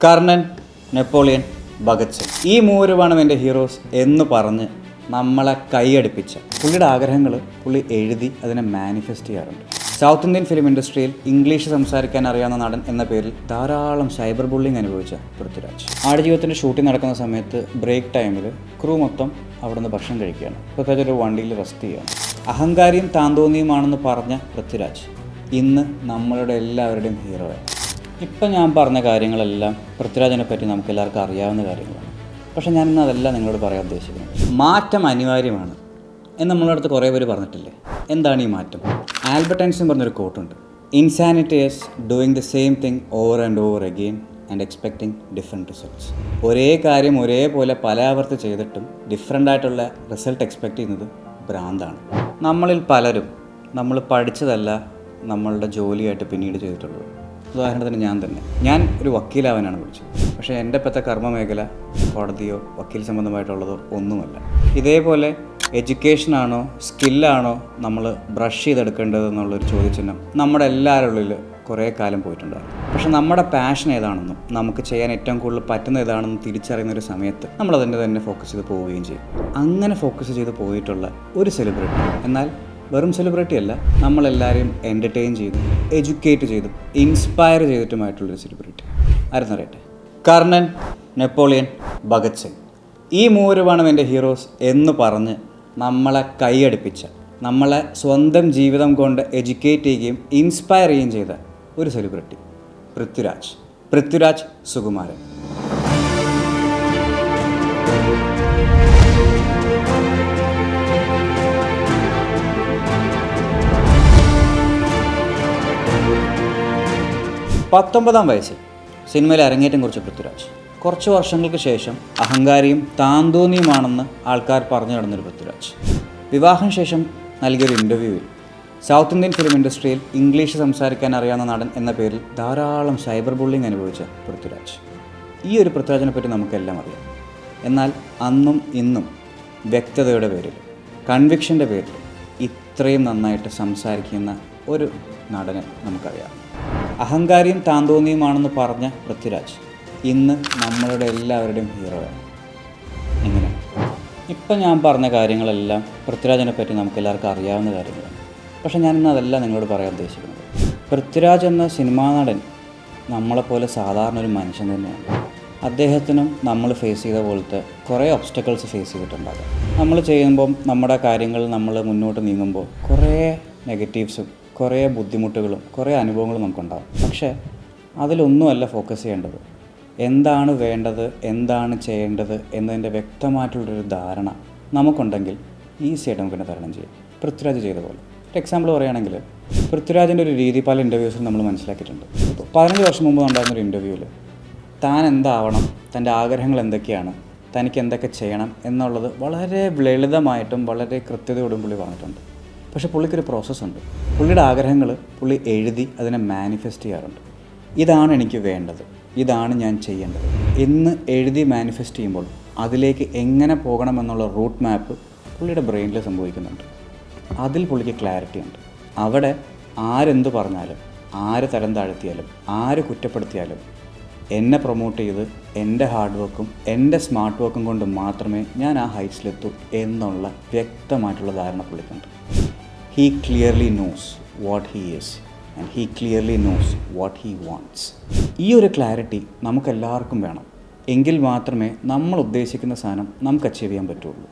Karnan, Napoleon, Bhagat Singh, ഈ മൂവരുമാണ് എൻ്റെ ഹീറോസ് എന്ന് പറഞ്ഞ് നമ്മളെ കൈയടിപ്പിച്ച പുള്ളിയുടെ ആഗ്രഹങ്ങൾ പുള്ളി എഴുതി അതിനെ മാനിഫെസ്റ്റ് ചെയ്യാറുണ്ട്. സൗത്ത് ഇന്ത്യൻ ഫിലിം ഇൻഡസ്ട്രിയിൽ ഇംഗ്ലീഷ് സംസാരിക്കാൻ അറിയാവുന്ന നടൻ എന്ന പേരിൽ ധാരാളം സൈബർ ബുള്ളിങ് അനുഭവിച്ച പൃഥ്വിരാജ്. ആടുജീവിതത്തിൻ്റെ ഷൂട്ടിംഗ് നടക്കുന്ന സമയത്ത് ബ്രേക്ക് ടൈമിൽ ക്രൂ മൊത്തം അവിടുന്ന് ഭക്ഷണം കഴിക്കുകയാണ്. പൃഥ്വിരാജ് ഒരു വണ്ടിയിൽ റെസ്റ്റ് ചെയ്യുകയാണ്. അഹങ്കാരിയും താന്തോന്നിയുമാണെന്ന് പറഞ്ഞ പൃഥ്വിരാജ് ഇന്ന് നമ്മളുടെ എല്ലാവരുടെയും ഹീറോയാണ്. ഇപ്പം ഞാൻ പറഞ്ഞ കാര്യങ്ങളെല്ലാം പൃഥ്വിരാജിനെ പറ്റി നമുക്ക് എല്ലാവർക്കും അറിയാവുന്ന കാര്യങ്ങളാണ്. പക്ഷേ ഞാനിന്ന് അതല്ല നിങ്ങളോട് പറയാൻ ഉദ്ദേശിക്കുന്നത്. മാറ്റം അനിവാര്യമാണ് എന്ന് നമ്മളെ അടുത്ത് കുറേ പേര് പറഞ്ഞിട്ടില്ലേ? എന്താണ് ഈ മാറ്റം? ആൽബർട്ട് ഐൻസ്റ്റീൻ പറഞ്ഞൊരു കോട്ടുണ്ട്: insanity is doing the same thing over and over again and expecting different results. ഒരേ കാര്യം ഒരേപോലെ പല ആവർത്തി ചെയ്തിട്ടും ഡിഫറെൻ്റ് ആയിട്ടുള്ള റിസൾട്ട് എക്സ്പെക്റ്റ് ചെയ്യുന്നത് ഭ്രാന്താണ്. നമ്മളിൽ പലരും നമ്മൾ പഠിച്ചതല്ല നമ്മളുടെ ജോലിയായിട്ട് പിന്നീട് ചെയ്തിട്ടുള്ളത്. ഉദാഹരണത്തിന് ഞാൻ ഒരു വക്കീലാവാനാണ് പഠിച്ചത്. പക്ഷേ എൻ്റെ ഇപ്പോഴത്തെ കർമ്മ മേഖല കോടതിയോ വക്കീൽ സംബന്ധമായിട്ടുള്ളതോ ഒന്നുമല്ല. ഇതേപോലെ എഡ്യൂക്കേഷനാണോ സ്കില്ലാണോ നമ്മൾ ബ്രഷ് ചെയ്തെടുക്കേണ്ടതെന്നുള്ളൊരു ചോദ്യചിഹ്നം നമ്മുടെ എല്ലാവരുടെ ഉള്ളിൽ കുറേ കാലം പോയിട്ടുണ്ടാകും. പക്ഷെ നമ്മുടെ പാഷൻ ഏതാണെന്നും നമുക്ക് ചെയ്യാൻ ഏറ്റവും കൂടുതൽ പറ്റുന്ന ഏതാണെന്നും തിരിച്ചറിയുന്നൊരു സമയത്ത് നമ്മളതിൻ്റെ തന്നെ ഫോക്കസ് ചെയ്ത് പോവുകയും ചെയ്യും. അങ്ങനെ ഫോക്കസ് ചെയ്ത് പോയിട്ടുള്ള ഒരു സെലിബ്രിറ്റി, എന്നാൽ വെറും സെലിബ്രിറ്റി അല്ല, നമ്മളെല്ലാവരെയും എൻ്റർടൈൻ ചെയ്തു, എഡ്യൂക്കേറ്റ് ചെയ്തു, ഇൻസ്പയർ ചെയ്തിട്ടുമായിട്ടുള്ളൊരു സെലിബ്രിറ്റി ആരെന്നറിയട്ടെ? കർണൻ, നെപ്പോളിയൻ, ഭഗത് സിംഗ്, ഈ മൂവരുമാണ് എൻ്റെ ഹീറോസ് എന്ന് പറഞ്ഞ് നമ്മളെ കൈയടിപ്പിച്ച, നമ്മളെ സ്വന്തം ജീവിതം കൊണ്ട് എഡ്യൂക്കേറ്റ് ചെയ്യുകയും ഇൻസ്പയർ ചെയ്യുകയും ചെയ്ത ഒരു സെലിബ്രിറ്റി പൃഥ്വിരാജ് സുകുമാരൻ. പത്തൊമ്പതാം വയസ്സിൽ സിനിമയിൽ അരങ്ങേറ്റം കുറിച്ച പൃഥ്വിരാജ് കുറച്ച് വർഷങ്ങൾക്ക് ശേഷം അഹങ്കാരിയും താന്തോന്നിയുമാണെന്ന് ആൾക്കാർ പറഞ്ഞു നടന്നൊരു പൃഥ്വിരാജ് വിവാഹം ശേഷം നൽകിയൊരു ഇൻ്റർവ്യൂവിൽ സൗത്ത് ഇന്ത്യൻ ഫിലിം ഇൻഡസ്ട്രിയിൽ ഇംഗ്ലീഷ് സംസാരിക്കാൻ അറിയാവുന്ന നടൻ എന്ന പേരിൽ ധാരാളം സൈബർ ബുള്ളിങ് അനുഭവിച്ച പൃഥ്വിരാജ്. ഈ ഒരു പൃഥ്വിരാജിനെ പറ്റി നമുക്കെല്ലാം അറിയാം. എന്നാൽ അന്നും ഇന്നും വ്യക്തതയുടെ പേരിൽ, കൺവിക്ഷൻ്റെ പേരിൽ ഇത്രയും നന്നായിട്ട് സംസാരിക്കുന്ന ഒരു നടനെ നമുക്കറിയാം. അഹങ്കാരിയും താന്തോന്നിയുമാണെന്ന് പറഞ്ഞ പൃഥ്വിരാജ് ഇന്ന് നമ്മളുടെ എല്ലാവരുടെയും ഹീറോയാണ്. എങ്ങനെ? ഇപ്പം ഞാൻ പറഞ്ഞ കാര്യങ്ങളെല്ലാം പൃഥ്വിരാജിനെ പറ്റി നമുക്ക് എല്ലാവർക്കും അറിയാവുന്ന കാര്യങ്ങളാണ്. പക്ഷേ ഞാനിന്ന് അതല്ല നിങ്ങളോട് പറയാൻ ഉദ്ദേശിക്കുന്നത്. പൃഥ്വിരാജ് എന്ന സിനിമാ നടൻ നമ്മളെപ്പോലെ സാധാരണ ഒരു മനുഷ്യൻ തന്നെയാണ്. അദ്ദേഹത്തിനും നമ്മൾ ഫേസ് ചെയ്ത പോലത്തെ കുറേ ഒബ്സ്റ്റക്കിൾസ് ഫേസ് ചെയ്തിട്ടുണ്ടാകും. നമ്മൾ ചെയ്യുമ്പം നമ്മുടെ കാര്യങ്ങൾ നമ്മൾ മുന്നോട്ട് നീങ്ങുമ്പോൾ കുറേ നെഗറ്റീവ്സും കുറേ ബുദ്ധിമുട്ടുകളും കുറേ അനുഭവങ്ങളും നമുക്കുണ്ടാകും. പക്ഷേ അതിലൊന്നുമല്ല ഫോക്കസ് ചെയ്യേണ്ടത്. എന്താണ് വേണ്ടത്, എന്താണ് ചെയ്യേണ്ടത് എന്നതിൻ്റെ വ്യക്തമായിട്ടുള്ളൊരു ധാരണ നമുക്കുണ്ടെങ്കിൽ ഈസിയായിട്ട് നമുക്കെന്നെ തരണം ചെയ്യാം. പൃഥ്വിരാജ് ചെയ്ത പോലെ ഒരു എക്സാമ്പിൾ പറയുകയാണെങ്കിൽ, പൃഥ്വിരാജിൻ്റെ ഒരു രീതി പല ഇൻ്റർവ്യൂസിൽ നമ്മൾ മനസ്സിലാക്കിയിട്ടുണ്ട്. ഇപ്പോൾ 15 വർഷം മുമ്പ് ഉണ്ടായിരുന്നൊരു ഇൻ്റർവ്യൂവിൽ താൻ എന്താവണം, തൻ്റെ ആഗ്രഹങ്ങൾ എന്തൊക്കെയാണ്, തനിക്ക് എന്തൊക്കെ ചെയ്യണം എന്നുള്ളത് വളരെ ലളിതമായിട്ടും വളരെ കൃത്യതയോടും പുള്ളി പറഞ്ഞിട്ടുണ്ട്. പക്ഷേ പുള്ളിക്കൊരു പ്രോസസ്സുണ്ട്. പുള്ളിയുടെ ആഗ്രഹങ്ങൾ പുള്ളി എഴുതി അതിനെ മാനിഫെസ്റ്റ് ചെയ്യാറുണ്ട്. ഇതാണ് എനിക്ക് വേണ്ടത്, ഇതാണ് ഞാൻ ചെയ്യേണ്ടത് എന്ന് എഴുതി മാനിഫെസ്റ്റ് ചെയ്യുമ്പോൾ അതിലേക്ക് എങ്ങനെ പോകണമെന്നുള്ള റൂട്ട് മാപ്പ് പുള്ളിയുടെ ബ്രെയിനിൽ സംഭവിക്കുന്നുണ്ട്. അതിൽ പുള്ളിക്ക് ക്ലാരിറ്റി ഉണ്ട്. അവിടെ ആരെന്ത് പറഞ്ഞാലും, ആര് തരം താഴ്ത്തിയാലും, ആര് കുറ്റപ്പെടുത്തിയാലും എന്നെ പ്രൊമോട്ട് ചെയ്ത് എൻ്റെ ഹാർഡ് വർക്കും എൻ്റെ സ്മാർട്ട് വർക്കും കൊണ്ട് മാത്രമേ ഞാൻ ആ ഹൈറ്റ്സിലെത്തൂ എന്നുള്ള വ്യക്തമായിട്ടുള്ള ധാരണ പുള്ളിക്കുണ്ട്. He clearly knows what he is and he clearly knows what he wants. ഈ ഒരു ക്ലാരിറ്റി നമുക്കെല്ലാവർക്കും വേണം. എങ്കിൽ മാത്രമേ നമ്മൾ ഉദ്ദേശിക്കുന്ന സാധനം നമുക്ക് അച്ചീവ് ചെയ്യാൻ പറ്റുള്ളൂ.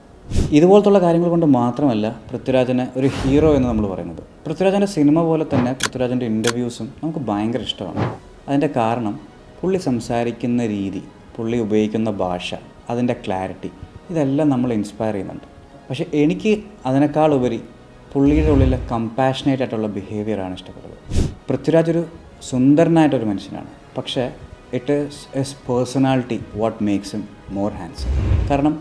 ഇതുപോലത്തുള്ള കാര്യങ്ങൾ കൊണ്ട് മാത്രമല്ല പൃഥ്വിരാജിനെ ഒരു ഹീറോ എന്ന് നമ്മൾ പറയുന്നത്. പൃഥ്വിരാജിൻ്റെ സിനിമ പോലെ തന്നെ പൃഥ്വിരാജിൻ്റെ ഇൻ്റർവ്യൂസും നമുക്ക് ഭയങ്കര ഇഷ്ടമാണ്. അതിൻ്റെ കാരണം പുള്ളി സംസാരിക്കുന്ന രീതി, പുള്ളി ഉപയോഗിക്കുന്ന ഭാഷ, അതിൻ്റെ ക്ലാരിറ്റി, ഇതെല്ലാം നമ്മൾ ഇൻസ്പയർ ചെയ്യുന്നുണ്ട്. പക്ഷേ എനിക്ക് അതിനേക്കാൾ ഉപരി പുള്ളിയുടെ ഉള്ളിലെ കമ്പാഷനേറ്റ് ആയിട്ടുള്ള ബിഹേവിയറാണ് ഇഷ്ടപ്പെടുന്നത്. പൃഥ്വിരാജ് ഒരു സുന്ദരനായിട്ടൊരു മനുഷ്യനാണ്. പക്ഷേ it is his personality what makes him more handsome. കാരണം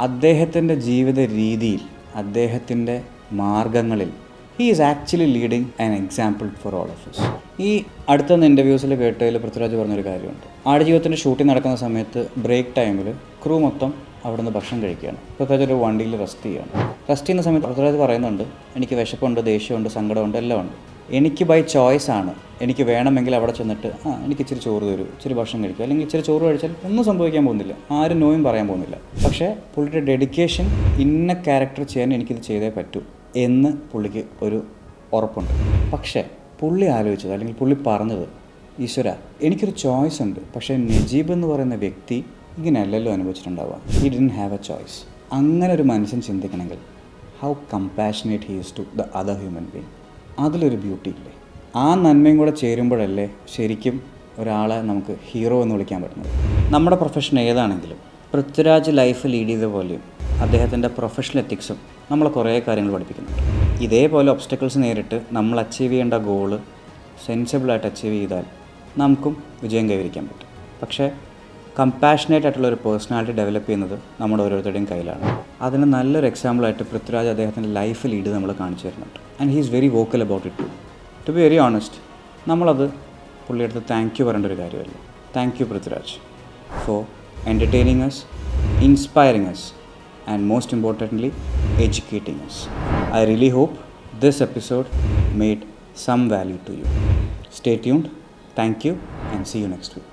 അദ്ദേഹത്തിൻ്റെ ജീവിത രീതിയിൽ, അദ്ദേഹത്തിൻ്റെ മാർഗങ്ങളിൽ he is actually leading an example for all of us. ഈ അടുത്തൊന്ന് ഇൻ്റർവ്യൂസിൽ കേട്ടതിൽ പൃഥ്വിരാജ് പറഞ്ഞൊരു കാര്യമുണ്ട്. ആടുജീവിതത്തിൻ്റെ ഷൂട്ടിംഗ് നടക്കുന്ന സമയത്ത് ബ്രേക്ക് ടൈമിൽ ക്രൂ മൊത്തം അവിടുന്ന് ഭക്ഷണം കഴിക്കുകയാണ്. പൃഥ്വിരാജ് ഒരു വണ്ടിയിൽ റെസ്റ്റ് ചെയ്യുകയാണ്. റെസ്റ്റ് ചെയ്യുന്ന സമയത്ത് പൃഥ്വിരാജ് പറയുന്നുണ്ട്, എനിക്ക് വിശപ്പുണ്ട്, ദേഷ്യമുണ്ട്, സങ്കടമുണ്ട്, എല്ലാം ഉണ്ട്. എനിക്ക് ബൈ ചോയ്സ് ആണ്, എനിക്ക് വേണമെങ്കിൽ അവിടെ ചെന്നിട്ട് എനിക്ക് ഇച്ചിരി ചോറ് തരൂ, ഇച്ചിരി ഭക്ഷണം കഴിക്കുക, അല്ലെങ്കിൽ ഇച്ചിരി ചോറ് കഴിച്ചാൽ ഒന്നും സംഭവിക്കാൻ പോകുന്നില്ല, ആരും നോയും പറയാൻ പോകുന്നില്ല. പക്ഷേ പുള്ളിയുടെ ഡെഡിക്കേഷൻ, ഇന്ന ക്യാരക്ടർ ചെയ്യാൻ എനിക്കിത് ചെയ്തേ പറ്റൂ എന്ന് പുള്ളിക്ക് ഒരു ഉറപ്പുണ്ട്. പക്ഷേ പുള്ളി ആലോചിച്ചത് അല്ലെങ്കിൽ പുള്ളി പറഞ്ഞത്, ഈശ്വര എനിക്കൊരു ചോയ്സ് ഉണ്ട്, പക്ഷേ നജീബ് എന്ന് പറയുന്ന വ്യക്തി ഇങ്ങനെയല്ലല്ലോ അനുഭവിച്ചിട്ടുണ്ടാവുക. He didn't have a choice. അങ്ങനെ ഒരു മനുഷ്യൻ ചിന്തിക്കണമെങ്കിൽ how compassionate he is to the other human being. അതിലൊരു ബ്യൂട്ടി ഇല്ലേ? ആ നന്മയും കൂടെ ചേരുമ്പോഴല്ലേ ശരിക്കും ഒരാളെ നമുക്ക് ഹീറോ എന്ന് വിളിക്കാൻ പറ്റുന്നത്. നമ്മുടെ പ്രൊഫഷൻ ഏതാണെങ്കിലും പൃഥ്വിരാജ് ലൈഫ് ലീഡ് ചെയ്ത പോലെയും അദ്ദേഹത്തിൻ്റെ പ്രൊഫഷണൽ എത്തിക്സും നമ്മളെ കുറേ കാര്യങ്ങൾ പഠിപ്പിക്കുന്നുണ്ട്. ഇതേപോലെ ഒബ്സ്റ്റക്കിൾസ് നേരിട്ട് നമ്മൾ അച്ചീവ് ചെയ്യേണ്ട ഗോള് സെൻസിബിളായിട്ട് അച്ചീവ് ചെയ്താൽ നമുക്കും വിജയം കൈവരിക്കാൻ പറ്റും. പക്ഷേ കമ്പാഷനേറ്റ് ആയിട്ടുള്ള ഒരു പേഴ്സണാലിറ്റി ഡെവലപ്പ് ചെയ്യുന്നത് നമ്മുടെ ഓരോരുത്തരുടെയും കയ്യിലാണ്. അതിന് നല്ലൊരു എക്സാമ്പിളായിട്ട് പൃഥ്വിരാജ് അദ്ദേഹത്തിൻ്റെ ലൈഫ് ലീഡ് നമ്മൾ കാണിച്ചു തരുന്നുണ്ട്. And he is very vocal about it to be very honest. നമ്മളത് പുള്ളിയെടുത്ത് താങ്ക് യു പറയേണ്ട ഒരു കാര്യമല്ല. Thank you Prithviraj for entertaining us, inspiring us, and most importantly educating us. I really hope this episode made some value to you. Stay tuned. Thank you and see you next week.